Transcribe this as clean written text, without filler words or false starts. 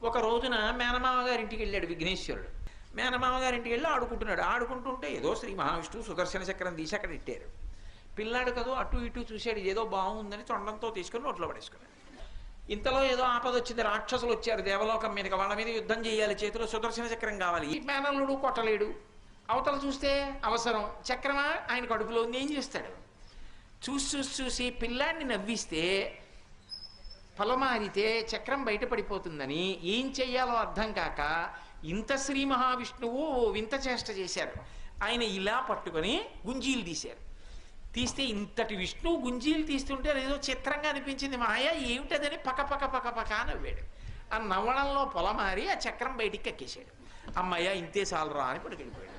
ఒక రోజున మేనమామ గారింటికి వెళ్ళాడు విఘ్నేశ్వరుడు. మేనమామ గారింటికి వెళ్ళి ఆడుకుంటున్నాడు. ఆడుకుంటుంటే ఏదో శ్రీ మహావిష్ణువు సుదర్శన చక్రం తీసి అక్కడ ఇట్టారు. పిల్లాడు కదా అటు ఇటు చూశాడు, ఏదో బాగుందని తొండంతో తీసుకుని నోట్లో పడేసుకున్నాడు. ఇంతలో ఏదో ఆపద వచ్చింది, రాక్షసులు వచ్చారు దేవలోకం మీదకి, వాళ్ళ మీద యుద్ధం చేయాలి, చేతిలో సుదర్శన చక్రం కావాలి. ఈ మేనల్లుడు కొట్టలేడు, అవతల చూస్తే అవసరం, చక్రమా ఆయన కడుపులో ఉంది, ఏం చేస్తాడు? చూసి పిల్లాడిని నవ్విస్తే పొలమారితే చక్రం బయటపడిపోతుందని ఏం చెయ్యాలో అర్థం కాక ఇంత శ్రీ మహావిష్ణువు వింత చేష్ట చేశారు. ఆయన ఇలా పట్టుకొని గుంజీలు తీశారు. తీస్తే ఇంతటి విష్ణువు గుంజీలు తీస్తుంటే ఏదో చిత్రంగా అనిపించింది. మాయ ఏమిటదని పక నవ్వాడు. ఆ నవ్వడంలో పొలమారి ఆ చక్రం బయటికి ఎక్కేశాడు. అమ్మయ్య ఇంతే చాలరా అని పట్టుకెళ్ళిపోయాడు.